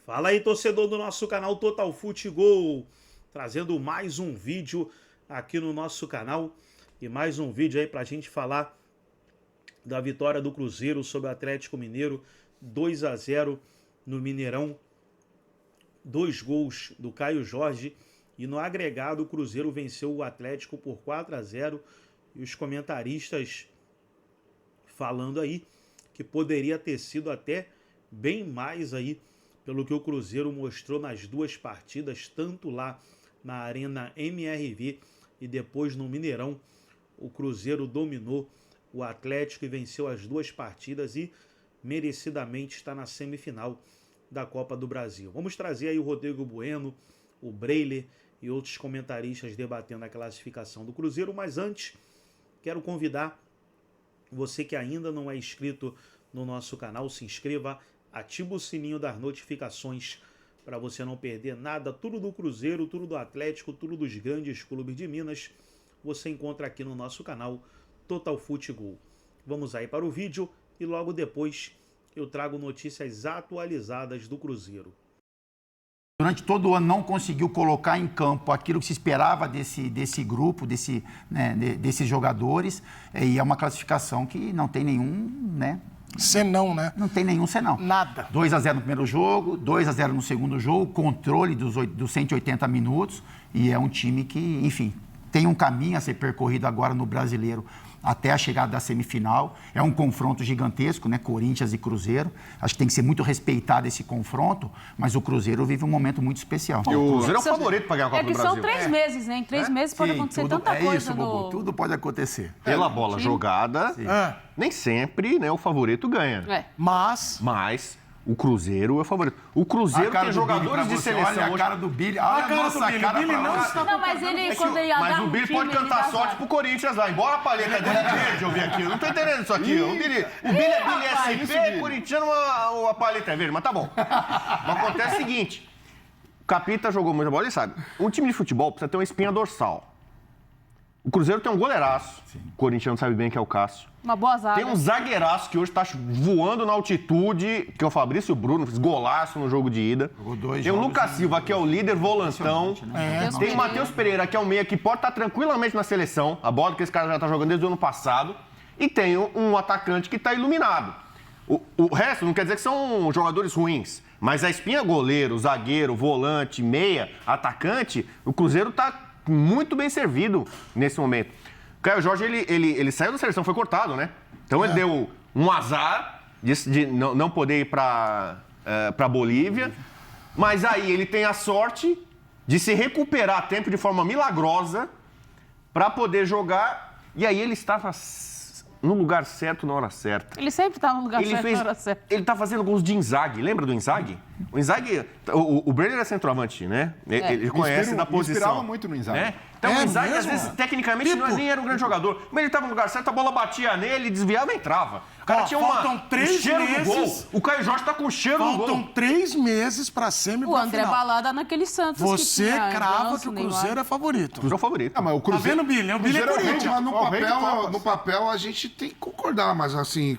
Fala aí, torcedor do nosso canal Total Futebol, trazendo mais um vídeo aqui no nosso canal e mais um vídeo aí pra gente falar da vitória do Cruzeiro sobre o Atlético Mineiro, 2-0 no Mineirão, 2 gols do Caio Jorge e no agregado o Cruzeiro venceu o Atlético por 4-0 e os comentaristas falando aí que poderia ter sido até bem mais aí pelo que o Cruzeiro mostrou nas duas partidas, tanto lá na Arena MRV e depois no Mineirão. O Cruzeiro dominou o Atlético e venceu as duas partidas e merecidamente está na semifinal da Copa do Brasil. Vamos trazer aí o Rodrigo Bueno, o Breiler e outros comentaristas debatendo a classificação do Cruzeiro, mas antes quero convidar você que ainda não é inscrito no nosso canal, se inscreva, ativa o sininho das notificações para você não perder nada, tudo do Cruzeiro, tudo do Atlético, tudo dos grandes clubes de Minas, você encontra aqui no nosso canal Total Futebol. Vamos aí para o vídeo e logo depois eu trago notícias atualizadas do Cruzeiro. Durante todo o ano não conseguiu colocar em campo aquilo que se esperava desse grupo, desses jogadores, e é uma classificação que não tem nenhum, Senão, né? Não tem nenhum senão. Nada. 2-0 no primeiro jogo, 2-0 no segundo jogo, controle dos 180 minutos, e é um time que, enfim, tem um caminho a ser percorrido agora no Brasileiro até a chegada da semifinal. É um confronto gigantesco, né? Corinthians e Cruzeiro. Acho que tem que ser muito respeitado esse confronto, mas o Cruzeiro vive um momento muito especial. E o Cruzeiro é o favorito para ganhar a Copa do Brasil. É que são 3 meses, né? Em 3 meses pode acontecer tanta coisa. É isso, Bobo. Tudo pode acontecer. Pela bola jogada, nem sempre, né, o favorito ganha. Mas o Cruzeiro é o favorito. O Cruzeiro tem jogadores de seleção. Olha a cara do Billy. Olha a nossa cara. Billy não está... Não, mas ele, quando ele Mas agarra o Billy time, pode ele cantar dá sorte azar. pro Corinthians lá. Embora a palheta dele verde, eu vi aqui. Eu não tô entendendo isso aqui. O Billy é SP, corintiano, a palheta é verde. Mas tá bom. Mas acontece o seguinte. O Capita jogou muita bola, ele sabe. Um time de futebol precisa ter uma espinha dorsal. O Cruzeiro tem um goleiraço. O corintiano sabe bem que é o Cássio. Uma boa zaga. Tem um zagueiraço que hoje tá voando na altitude, que é o Fabrício Bruno, fez golaço no jogo de ida. Tem o Lucas Silva, que é o líder volantão. Tem o Matheus Pereira, que é um meia que pode estar tranquilamente na seleção. A bola que esse cara já tá jogando desde o ano passado. E tem um atacante que tá iluminado. O resto não quer dizer que são jogadores ruins. Mas a espinha goleiro, zagueiro, volante, meia, atacante, o Cruzeiro tá muito bem servido nesse momento. O Caio Jorge, ele saiu da seleção, foi cortado, né? Então ele deu um azar de não poder ir para Bolívia, mas aí ele tem a sorte de se recuperar a tempo de forma milagrosa para poder jogar, e aí ele estava no lugar certo na hora certa. Ele sempre tá no lugar certo na hora certa. Ele tá fazendo gols de Inzaghi. Lembra do Inzaghi? O Inzaghi... O Brenner é centroavante, né? Ele conhece da posição. Me inspirava muito no Inzaghi. Né? Então o Inzaghi, às vezes, tecnicamente, nem era um grande jogador. Mas ele tava no lugar certo, a bola batia nele, desviava e entrava. O cara tinha faltam 3 cheiro meses. do gol. O Caio Jorge tá com o cheiro do gol. Faltam 3 meses pra semi O André Balada naquele Santos Você que tinha crava Ganso, que o Neymar. Cruzeiro é favorito. O Cruzeiro é o favorito. Ah, mas o Cruzeiro... Tá vendo, Billy? O Billy é Corinthians. Mas no papel a gente tem que concordar, mas assim,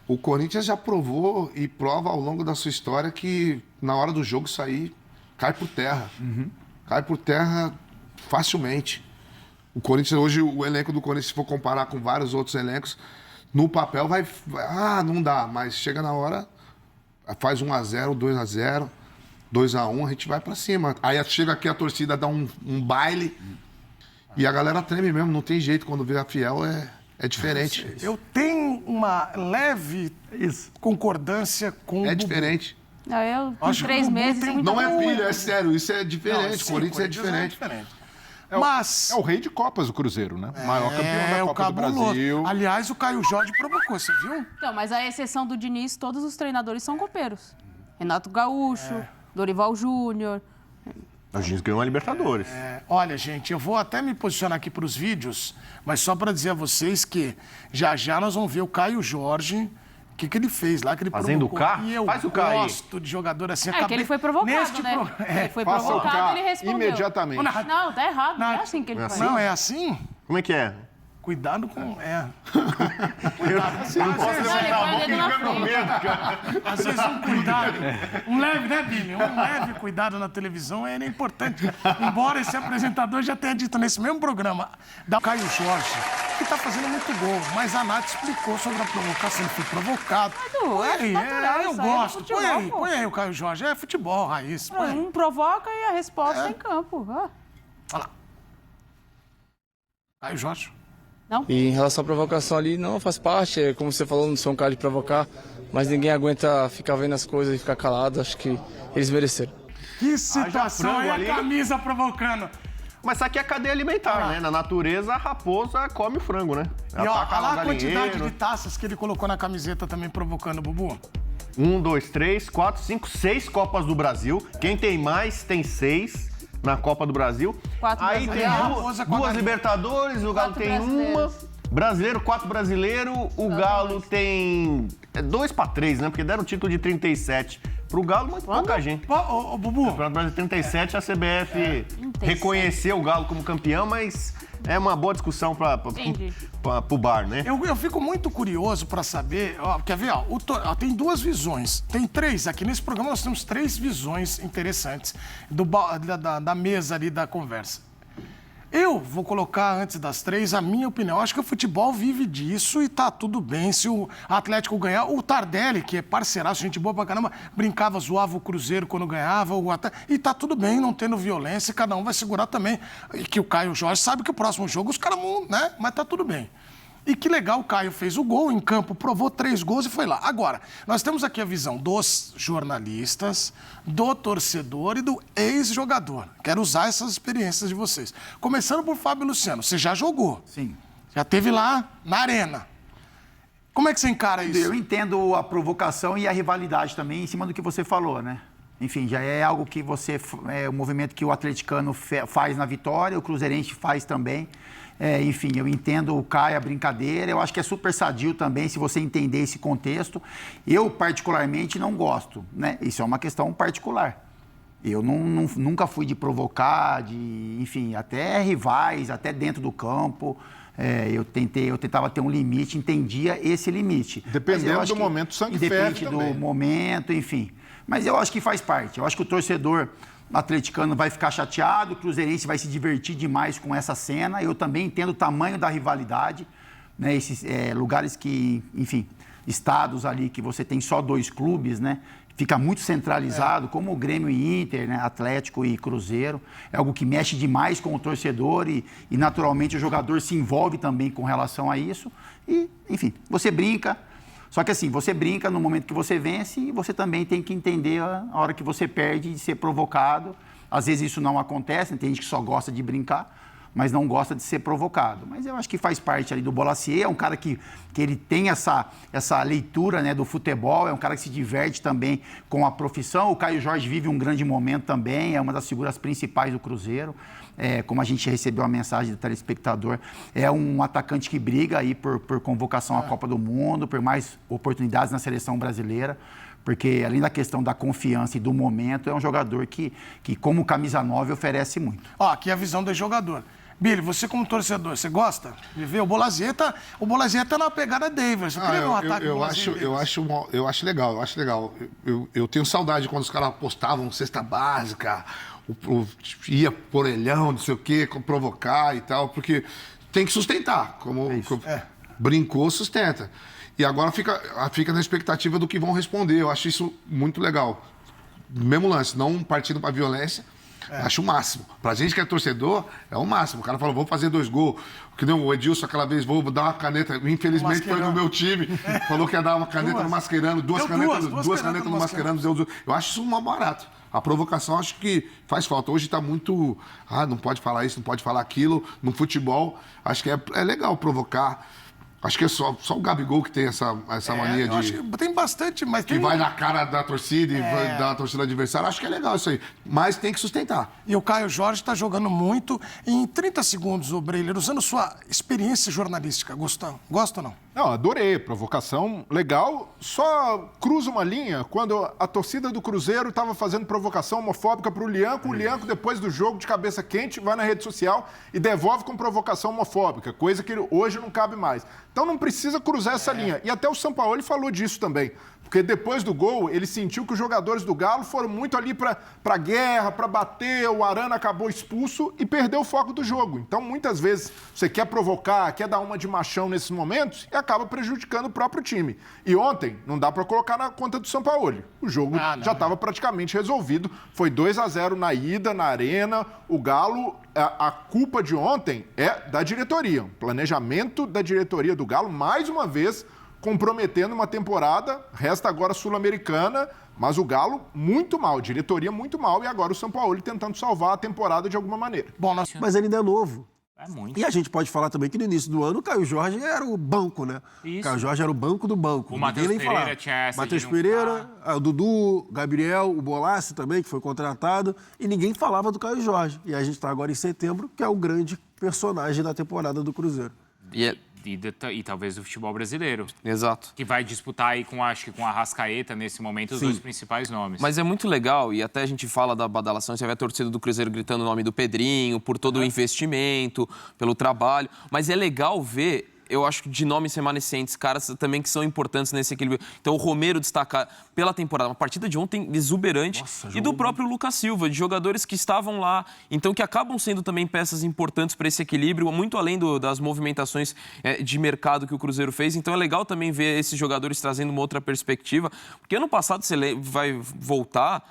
o Corinthians já provou e prova ao longo da sua história que na hora do jogo sair, cai por terra. Cai por terra facilmente. O Corinthians, hoje, o elenco do Corinthians, se for comparar com vários outros elencos, no papel não dá, mas chega na hora, faz 1-0, 2-0, 2-1, a gente vai pra cima. Aí chega aqui a torcida, dá um baile e a galera treme mesmo, não tem jeito, quando vê a Fiel é diferente. Eu tenho uma leve concordância com o Bubu. É diferente. Não, eu, com Acho que 3 o Bubu meses, tem- muita Não é coisa. pilha, é sério, isso é diferente. Sim, O Corinthians é diferente. Mas... É o rei de Copas, o Cruzeiro, né? Maior campeão da o Copa do cabuloso. Brasil. Aliás, o Caio Jorge provocou, você viu? Então, mas a exceção do Diniz, todos os treinadores são copeiros. Renato Gaúcho, Dorival Júnior. A gente ganhou uma Libertadores. Olha, gente, eu vou até me posicionar aqui para os vídeos, mas só para dizer a vocês que já nós vamos ver o Caio Jorge, o que ele fez lá, que ele Fazendo provocou. o K? E eu Faz o K aí. gosto de jogador assim. É que ele foi provocado, né? Ele foi Faça o provocado K e ele respondeu. imediatamente. Não, tá errado. Não é assim que ele faz. Não, é assim? Como é que é? Cuidado com... Eu não posso levantar a mão que fica com medo, cara. Às vezes um cuidado, um leve, né, Billy? Um leve cuidado na televisão é importante. Embora esse apresentador já tenha dito nesse mesmo programa da Caio Jorge, que tá fazendo muito gol, mas a Nath explicou sobre a provocação, ele foi provocado. Põe aí, eu gosto. Põe aí o Caio Jorge, é futebol, raiz. Um provoca e a resposta em campo. Olha lá. Caio Jorge. Não? E em relação à provocação ali, não, faz parte. Como você falou, não sou um cara de provocar, mas ninguém aguenta ficar vendo as coisas e ficar calado. Acho que eles mereceram. Que situação aí, ali. a camisa provocando. Mas isso aqui é cadeia alimentar, né? Na natureza, a raposa come o frango, né? E olha lá a quantidade de taças que ele colocou na camiseta também provocando, Bubu. 1, 2, 3, 4, 5, 6 Copas do Brasil. Quem tem mais tem 6 na Copa do Brasil. 4 Aí tem duas Libertadores, o Galo 4 tem uma. Brasileiro, 4 brasileiro, o Galo tem 2 para 3, né? Porque deram o título de 37 pro Galo, mas pouca gente. Ô, Bubu. O Campeonato Brasileiro 37, a CBF reconheceu o Galo como campeão, mas é uma boa discussão pro bar, né? Eu fico muito curioso para saber, quer ver, tem 2 visões, tem 3, aqui nesse programa nós temos 3 visões interessantes da mesa ali da conversa. Eu vou colocar antes das 3 a minha opinião. Acho que o futebol vive disso e tá tudo bem. Se o Atlético ganhar, o Tardelli, que é parceiraço, gente boa pra caramba, brincava, zoava o Cruzeiro quando ganhava, e tá tudo bem, não tendo violência, cada um vai segurar também. E que o Caio Jorge sabe que o próximo jogo os caras vão, né? Mas tá tudo bem. E que legal, o Caio fez o gol em campo, provou 3 gols e foi lá. Agora, nós temos aqui a visão dos jornalistas, do torcedor e do ex-jogador. Quero usar essas experiências de vocês. Começando por Fábio Luciano, você já jogou. Sim. Já esteve lá na arena. Como é que você encara isso? Eu entendo a provocação e a rivalidade também em cima do que você falou, né? Enfim, já é algo que é um movimento que o atleticano faz na Vitória, o cruzeirense faz também. Enfim, eu entendo o Caio, a brincadeira, eu acho que é super sadio também, se você entender esse contexto. Eu, particularmente, não gosto, né? Isso é uma questão particular. Eu nunca fui de provocar, enfim, até rivais, até dentro do campo. Eu tentava ter um limite, entendia esse limite. Dependendo do momento, sangue ferve também. Independente do momento, enfim. Mas eu acho que faz parte. Eu acho que o torcedor atleticano vai ficar chateado, o cruzeirense vai se divertir demais com essa cena. Eu também entendo o tamanho da rivalidade, né? Esses lugares que, enfim, estados ali que você tem só 2 clubes, né? Fica muito centralizado, como o Grêmio e Inter, né? Atlético e Cruzeiro. É algo que mexe demais com o torcedor e naturalmente o jogador se envolve também com relação a isso. E, enfim, você brinca. Só que assim, você brinca no momento que você vence e você também tem que entender a hora que você perde de ser provocado. Às vezes isso não acontece, tem gente que só gosta de brincar, mas não gosta de ser provocado. Mas eu acho que faz parte ali do Bolacier, é um cara que ele tem essa leitura, né, do futebol, é um cara que se diverte também com a profissão. O Caio Jorge vive um grande momento também, é uma das figuras principais do Cruzeiro. Como a gente recebeu a mensagem do telespectador, é um atacante que briga aí por convocação à Copa do Mundo, por mais oportunidades na seleção brasileira, porque além da questão da confiança e do momento, é um jogador que como camisa 9, oferece muito. Aqui é a visão do jogador. Billy, você como torcedor, você gosta de ver? O Bolazier tá na pegada Davis. Eu acho legal. Eu tenho saudade quando os caras postavam cesta básica, ia por orelhão, não sei o quê, provocar e tal, porque tem que sustentar. Brincou, sustenta. E agora fica na expectativa do que vão responder. Eu acho isso muito legal. Mesmo lance, não partindo para violência. Acho o máximo. Pra gente que é torcedor, é o máximo. O cara falou, vou fazer 2 gols. Que nem o Edilson, aquela vez, vou dar uma caneta. Infelizmente foi no meu time. Falou que ia dar uma caneta no Mascherano. Duas canetas no Mascherano. Eu acho isso um mal barato. A provocação, acho que faz falta. Hoje tá muito... não pode falar isso, não pode falar aquilo. No futebol, acho que é legal provocar. Acho que é só o Gabigol que tem essa mania de... Acho que tem bastante, mas que vai na cara da torcida e vai da torcida adversária. Acho que é legal isso aí. Mas tem que sustentar. E o Caio Jorge está jogando muito. Em 30 segundos, o Breiler, usando sua experiência jornalística, gosta ou não? Não, adorei. Provocação legal. Só cruza uma linha quando a torcida do Cruzeiro estava fazendo provocação homofóbica para o Lianco. O Lianco, depois do jogo, de cabeça quente, vai na rede social e devolve com provocação homofóbica, coisa que hoje não cabe mais. Então não precisa cruzar essa linha. E até o Sampaoli falou disso também. Porque depois do gol, ele sentiu que os jogadores do Galo foram muito ali para guerra, para bater, o Arana acabou expulso e perdeu o foco do jogo. Então, muitas vezes, você quer provocar, quer dar uma de machão nesses momentos e acaba prejudicando o próprio time. E ontem, não dá para colocar na conta do Sampaoli. O jogo já estava praticamente resolvido. Foi 2-0 na ida, na Arena. O Galo, a culpa de ontem é da diretoria. O planejamento da diretoria do Galo, mais uma vez, comprometendo uma temporada, resta agora Sul-Americana, mas o Galo muito mal, diretoria muito mal, e agora o Sampaoli tentando salvar a temporada de alguma maneira. Bom, mas ele ainda é novo. É muito. E a gente pode falar também que no início do ano o Caio Jorge era o banco, né? Isso. O Caio Jorge era o banco do banco. O Matheus Pereira tinha essa. Matheus Pereira, o Dudu, o Gabriel, o Bolassi também, que foi contratado, e ninguém falava do Caio Jorge. E a gente está agora em setembro, que é o grande personagem da temporada do Cruzeiro. E talvez do futebol brasileiro. Exato. Que vai disputar aí acho que com a Arrascaeta, nesse momento, os dois principais nomes. Mas é muito legal, e até a gente fala da badalação, você vê a torcida do Cruzeiro gritando o nome do Pedrinho, por todo o investimento, pelo trabalho. Mas é legal ver, eu acho, de nomes remanescentes, caras também que são importantes nesse equilíbrio. Então o Romero destacar pela temporada, uma partida de ontem exuberante, e do próprio Lucas Silva, de jogadores que estavam lá, então que acabam sendo também peças importantes para esse equilíbrio, muito além das movimentações de mercado que o Cruzeiro fez. Então é legal também ver esses jogadores trazendo uma outra perspectiva, porque ano passado você vai voltar...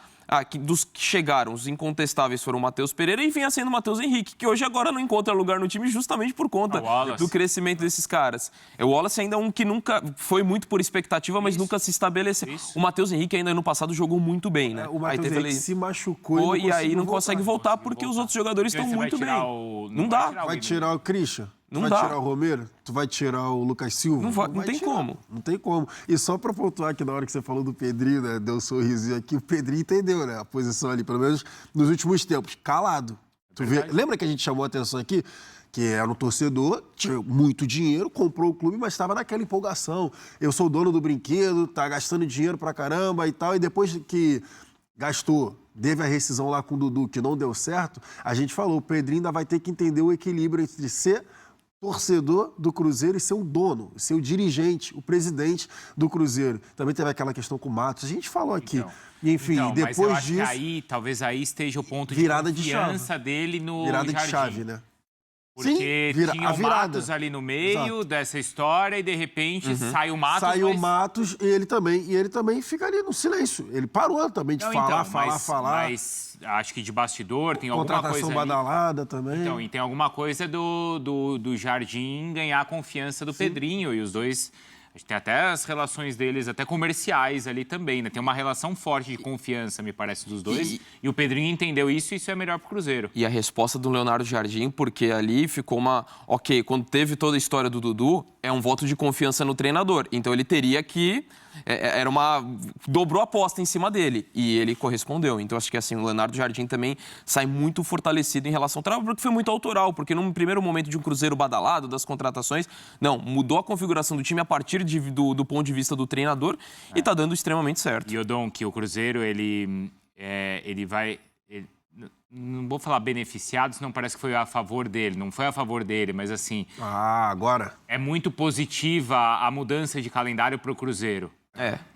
dos que chegaram, os incontestáveis foram o Matheus Pereira e vinha sendo o Matheus Henrique, que hoje agora não encontra lugar no time justamente por conta do crescimento desses caras. O Wallace ainda é um que nunca foi muito por expectativa, mas nunca se estabeleceu. O Matheus Henrique ainda no passado jogou muito bem, né? O Matheus Henrique se machucou e aí não consegue voltar porque os outros jogadores estão muito bem. Não dá. Vai tirar o Christian? Não vai tirar o Romero? Tu vai tirar o Lucas Silva? Não tem como. Não tem como. E só pra pontuar que na hora que você falou do Pedrinho, né, deu um sorrisinho aqui, o Pedrinho entendeu, né, a posição ali, pelo menos nos últimos tempos, calado. Tu vê, lembra que a gente chamou a atenção aqui? Que era um torcedor, tinha muito dinheiro, comprou o clube, mas estava naquela empolgação. Eu sou dono do brinquedo, tá gastando dinheiro pra caramba e tal, e depois que gastou, teve a rescisão lá com o Dudu, que não deu certo, a gente falou, o Pedrinho ainda vai ter que entender o equilíbrio entre ser torcedor do Cruzeiro e ser o dono, ser o dirigente, o presidente do Cruzeiro. Também teve aquela questão com o Matos, a gente falou aqui. E, enfim, depois mas eu acho disso... que talvez aí esteja o ponto de virada confiança dele no virada Jardim. De chave, né? Porque tinha o Matos ali no meio dessa história e, de repente, sai o Matos. Sai o Matos e ele também fica ali no silêncio. Ele parou também de falar. Mas acho que de bastidor tem alguma coisa contratação badalada também. Então, e tem alguma coisa do Jardim ganhar a confiança do Pedrinho. E os dois... Tem até as relações deles, até comerciais ali também, né? Tem uma relação forte de confiança, me parece, dos dois. E o Pedrinho entendeu isso e isso é melhor pro Cruzeiro. E a resposta do Leonardo Jardim, porque ali ficou uma... Ok, quando teve toda a história do Dudu, é um voto de confiança no treinador. Então ele teria que... dobrou a aposta em cima dele e ele correspondeu. Então acho que assim, o Leonardo Jardim também sai muito fortalecido em relação ao trabalho, porque foi muito autoral, porque num primeiro momento de um Cruzeiro badalado, das contratações, não, mudou a configuração do time a partir do ponto de vista do treinador e tá dando extremamente certo. E o Dom, que o Cruzeiro, ele vai... não vou falar beneficiado, senão parece que foi a favor dele. Não foi a favor dele, mas assim... agora... É muito positiva a mudança de calendário pro Cruzeiro.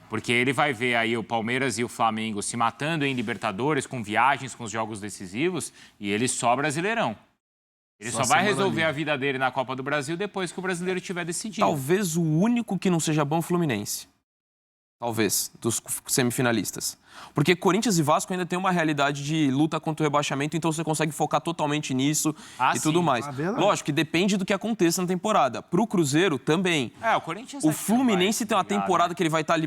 Porque ele vai ver aí o Palmeiras e o Flamengo se matando em Libertadores, com viagens, com os jogos decisivos, e ele só Brasileirão. Ele só vai resolver a vida dele na Copa do Brasil depois que o brasileiro tiver decidido. Talvez o único que não seja bom é o Fluminense. Talvez, dos semifinalistas. Porque Corinthians e Vasco ainda tem uma realidade de luta contra o rebaixamento, então você consegue focar totalmente nisso e tudo mais. Lógico que depende do que aconteça na temporada. Pro Cruzeiro, também. O Corinthians o Fluminense tem uma temporada que ele vai estar ali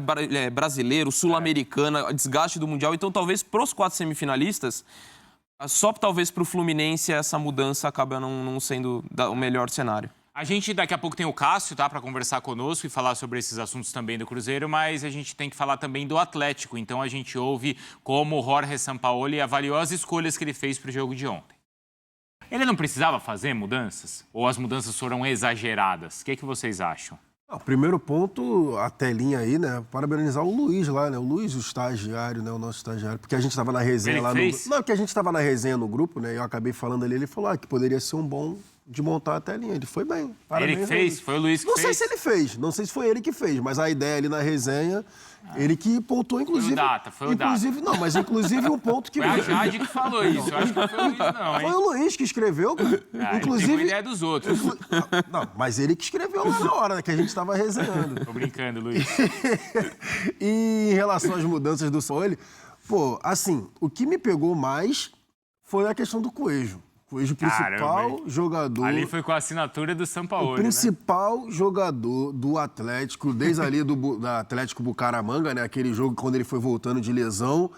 brasileiro, sul-americana, desgaste do Mundial. Então, talvez pros 4 semifinalistas, só talvez pro Fluminense essa mudança acaba não sendo o melhor cenário. A gente daqui a pouco tem o Cássio, tá, para conversar conosco e falar sobre esses assuntos também do Cruzeiro, mas a gente tem que falar também do Atlético. Então a gente ouve como o Jorge Sampaoli avaliou as escolhas que ele fez para o jogo de ontem. Ele não precisava fazer mudanças? Ou as mudanças foram exageradas? O que vocês acham? O primeiro ponto, a telinha aí, né? Parabenizar o Luiz lá, né? O Luiz, o estagiário, né? O nosso estagiário. Porque a gente estava na resenha Ele lá fez? no... Não, porque a gente estava na resenha no grupo, né? Eu acabei falando ali, ele falou que poderia ser um bom de montar a telinha. Ele foi bem. Parabéns, Ele que fez? Luiz. Foi o Luiz que não fez? Não sei se ele fez, não sei se foi ele que fez, mas a ideia ali na resenha, ele que pontuou, inclusive... Foi o Data. Não, mas inclusive um ponto que... Foi a Jade que falou isso. Eu acho que não foi o Luiz, não, hein? Foi o Luiz que escreveu, cara. Inclusive... Ele tem ideia dos outros. Não, mas ele que escreveu lá na hora, né, que a gente estava resenhando. Tô brincando, Luiz. E em relação às mudanças do Sampaoli, assim, o que me pegou mais foi a questão do Coelho. Coelho, principal jogador... Ali foi com a assinatura do Sampaoli, o principal jogador do Atlético, desde ali do Atlético Bucaramanga, né? Aquele jogo quando ele foi voltando de lesão,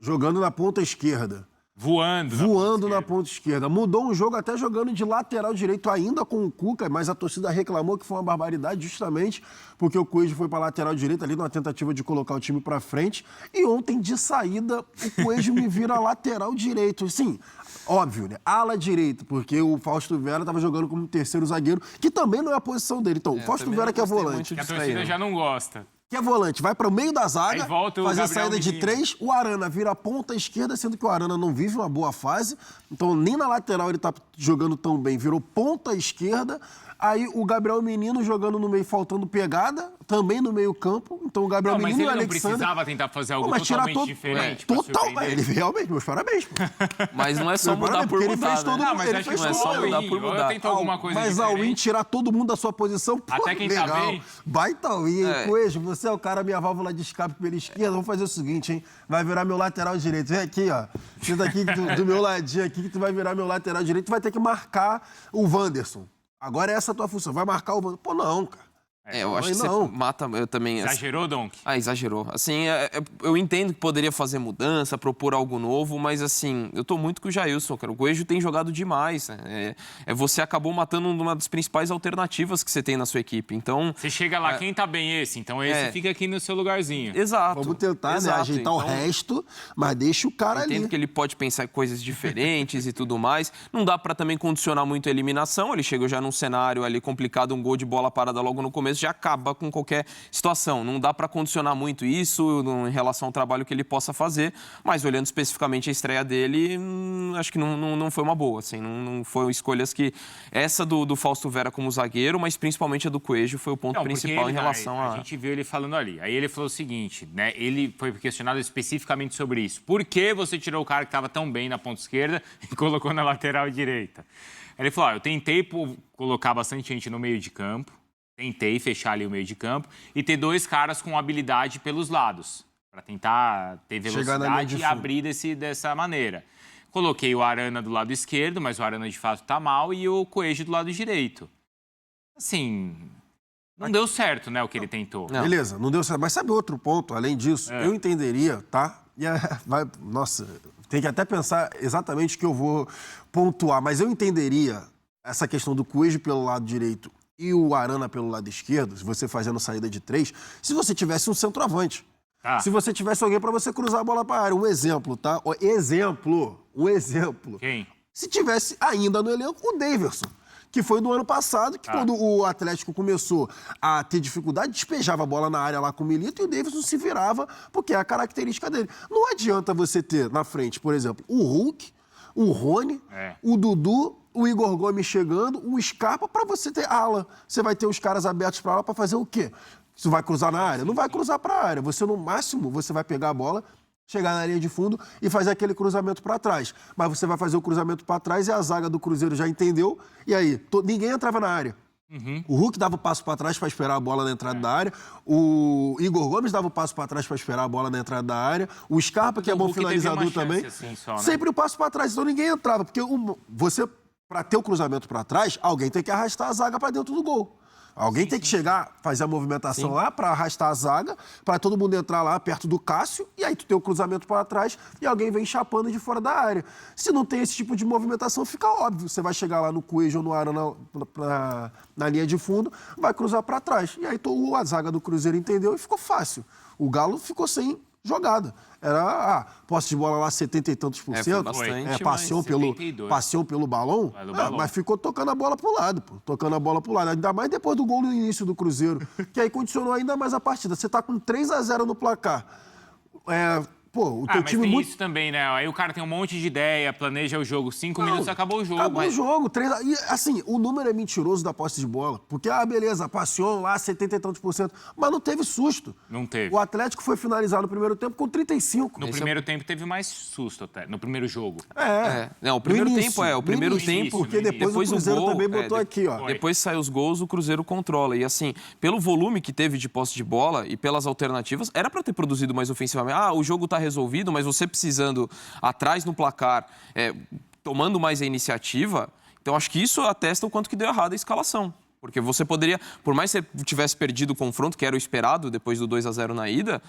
jogando na ponta esquerda. Voando na ponta esquerda. Mudou um jogo até jogando de lateral direito ainda com o Cuca, mas a torcida reclamou que foi uma barbaridade justamente porque o Coelho foi para lateral direito ali numa tentativa de colocar o time para frente. E ontem, de saída, o Coelho me vira lateral direito. Sim, óbvio, né? Ala direito, porque o Fausto Vera estava jogando como terceiro zagueiro, que também não é a posição dele. Então, o Fausto Vera que é volante. Que a torcida já não gosta. Que é volante, vai para o meio da zaga, fazer a saída de 3, o Arana vira a ponta esquerda, sendo que o Arana não vive uma boa fase, então nem na lateral ele tá jogando tão bem, virou ponta esquerda, aí o Gabriel Menino jogando no meio, faltando pegada, também no meio campo, então o Gabriel Menino e o Alexandre... Mas ele não precisava tentar fazer algo totalmente diferente ele realmente, meus parabéns, pô. Mas não é só mudar por mudar, fez todo né? mundo, ele fez não é só mudar por mudar. Tentou alguma coisa mas diferente. a Win tirar todo mundo da sua posição, pô, até quem legal. tá bem. Baita Win, Coelho, você é o cara, minha válvula de escape pela esquerda, vamos fazer o seguinte, hein? Vai virar meu lateral direito. Vem aqui, ó. Senta aqui do meu ladinho aqui, que tu vai virar meu lateral direito, tu vai ter que marcar o Wanderson. Agora é essa a tua função, vai marcar o Wanderson. Pô, não, cara. Eu acho que você mata... Eu também... Exagerou, Donk? Exagerou. Assim, eu entendo que poderia fazer mudança, propor algo novo, mas assim, eu tô muito com o Jailson, cara. O Coelho tem jogado demais. Né? Você acabou matando uma das principais alternativas que você tem na sua equipe. Então... Você chega lá, quem tá bem esse? Então esse fica aqui no seu lugarzinho. Exato. Vamos tentar, né, ajeitar o resto, mas deixa o cara ali. Entendo que ele pode pensar em coisas diferentes e tudo mais. Não dá pra também condicionar muito a eliminação. Ele chegou já num cenário ali complicado, um gol de bola parada logo no começo, já acaba com qualquer situação. Não dá para condicionar muito isso em relação ao trabalho que ele possa fazer, mas olhando especificamente a estreia dele, acho que não foi uma boa. Assim, não foram escolhas que... Essa do Fausto Vera como zagueiro, mas principalmente a do Coelho foi o ponto principal em relação a... A gente viu ele falando ali. Aí ele falou o seguinte, né? Ele foi questionado especificamente sobre isso. Por que você tirou o cara que estava tão bem na ponta esquerda e colocou na lateral direita? Ele falou, eu tentei colocar bastante gente no meio de campo, tentei fechar ali o meio de campo e ter dois caras com habilidade pelos lados, para tentar ter velocidade e abrir dessa maneira. Coloquei o Arana do lado esquerdo, mas o Arana de fato tá mal, e o Coelho do lado direito. Assim, não deu certo, né, o que ele tentou. Não. Beleza, não deu certo. Mas sabe outro ponto, além disso? Eu entenderia, tá? Nossa, tem que até pensar exatamente o que eu vou pontuar, mas eu entenderia essa questão do Coelho pelo lado direito e o Arana pelo lado esquerdo, se você fazendo saída de 3, se você tivesse um centroavante. Se você tivesse alguém para você cruzar a bola para a área. Um exemplo, tá? Um exemplo. Quem? Se tivesse ainda no elenco o Daverson, que foi no ano passado, que quando o Atlético começou a ter dificuldade, despejava a bola na área lá com o Milito e o Daverson se virava, porque é a característica dele. Não adianta você ter na frente, por exemplo, o Hulk, o Rony, o Dudu, o Igor Gomes chegando, o Scarpa, para você ter ala. Você vai ter os caras abertos para lá para fazer o quê? Você vai cruzar na área? Não vai cruzar para a área. Você, no máximo, você vai pegar a bola, chegar na linha de fundo e fazer aquele cruzamento para trás. Mas você vai fazer o cruzamento para trás e a zaga do Cruzeiro já entendeu. E aí, ninguém entrava na área. O Hulk dava o passo para trás para esperar a bola na entrada da área. O Igor Gomes dava o passo para trás para esperar a bola na entrada da área. O Scarpa, que é bom finalizador também. Assim, só, né? Sempre o passo para trás. Então ninguém entrava. Porque você, para ter o cruzamento para trás, alguém tem que arrastar a zaga para dentro do gol. Alguém tem que chegar, fazer a movimentação lá para arrastar a zaga, para todo mundo entrar lá perto do Cássio, e aí tu tem o cruzamento para trás e alguém vem chapando de fora da área. Se não tem esse tipo de movimentação, fica óbvio. Você vai chegar lá no Coelho ou no Arana na linha de fundo, vai cruzar para trás. E aí a zaga do Cruzeiro entendeu e ficou fácil. O Galo ficou sem jogada. Era posse de bola lá 70 e tantos por cento. Bastante, passeou pelo balão, mas ficou tocando a bola pro lado, pô. Tocando a bola pro lado. Ainda mais depois do gol no início do Cruzeiro, que aí condicionou ainda mais a partida. Você tá com 3-0 no placar. O teu mas time tem muito... isso também, né? Aí o cara tem um monte de ideia, planeja o jogo, 5 minutos, acabou o jogo. Acabou o jogo. E, assim, o número é mentiroso da posse de bola. Porque, beleza, passeou lá 70 e tantos por cento, mas não teve susto. Não teve. O Atlético foi finalizar no primeiro tempo com 35. No primeiro tempo teve mais susto até, no primeiro jogo. Não, o primeiro tempo o primeiro tempo... Porque depois o Cruzeiro gol, também botou aqui, ó. Depois sai os gols, o Cruzeiro controla. E assim, pelo volume que teve de posse de bola e pelas alternativas, era para ter produzido mais ofensivamente. O jogo tá resolvido, mas você precisando atrás no placar, tomando mais a iniciativa. Então, acho que isso atesta o quanto que deu errado a escalação. Porque você poderia, por mais que você tivesse perdido o confronto, que era o esperado depois do 2-0 na ida,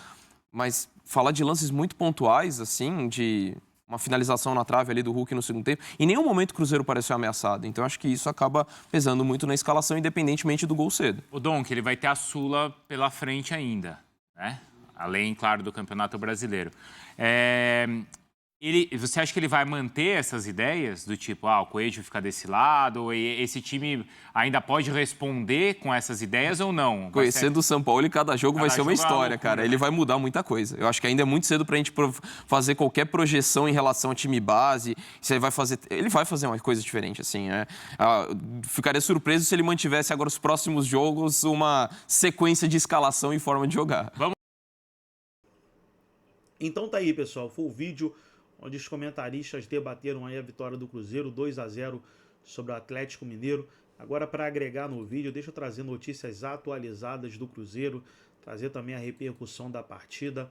mas falar de lances muito pontuais, assim, de uma finalização na trave ali do Hulk no segundo tempo, em nenhum momento o Cruzeiro pareceu ameaçado. Então, acho que isso acaba pesando muito na escalação, independentemente do gol cedo. O Dom, que ele vai ter a Sula pela frente ainda, né? Além, claro, do Campeonato Brasileiro. Você acha que ele vai manter essas ideias do tipo, o Coelho fica desse lado, e esse time ainda pode responder com essas ideias ou não? Conhecendo o São Paulo, cada jogo vai ser uma história, loucura, cara. Ele vai mudar muita coisa. Eu acho que ainda é muito cedo pra gente fazer qualquer projeção em relação ao time base. Ele vai fazer uma coisa diferente, assim, né? Ficaria surpreso se ele mantivesse agora os próximos jogos uma sequência de escalação e forma de jogar. Então tá aí, pessoal. Foi o vídeo onde os comentaristas debateram aí a vitória do Cruzeiro, 2-0 sobre o Atlético Mineiro. Agora, para agregar no vídeo, deixa eu trazer notícias atualizadas do Cruzeiro, trazer também a repercussão da partida.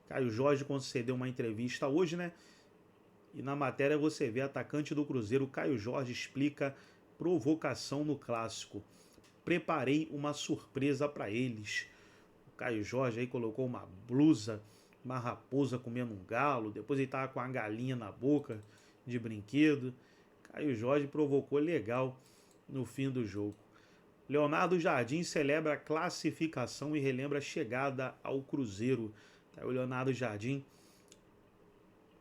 Caio Jorge concedeu uma entrevista hoje, né? E na matéria você vê atacante do Cruzeiro, Caio Jorge explica provocação no Clássico. Preparei uma surpresa para eles. O Caio Jorge aí colocou uma blusa, uma raposa comendo um galo, depois ele tava com a galinha na boca de brinquedo. Caio Jorge provocou legal no fim do jogo. Leonardo Jardim celebra a classificação e relembra a chegada ao Cruzeiro. Tá o Leonardo Jardim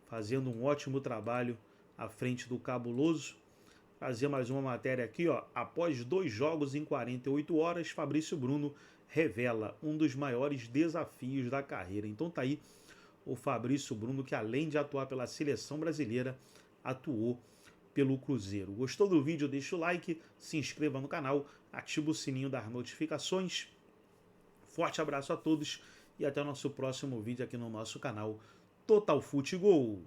fazendo um ótimo trabalho à frente do Cabuloso. Fazer mais uma matéria aqui, ó. Após 2 jogos em 48 horas, Fabrício Bruno revela um dos maiores desafios da carreira. Então tá aí o Fabrício Bruno, que além de atuar pela seleção brasileira, atuou pelo Cruzeiro. Gostou do vídeo? Deixa o like, se inscreva no canal, ativa o sininho das notificações. Forte abraço a todos e até o nosso próximo vídeo aqui no nosso canal Total Futebol.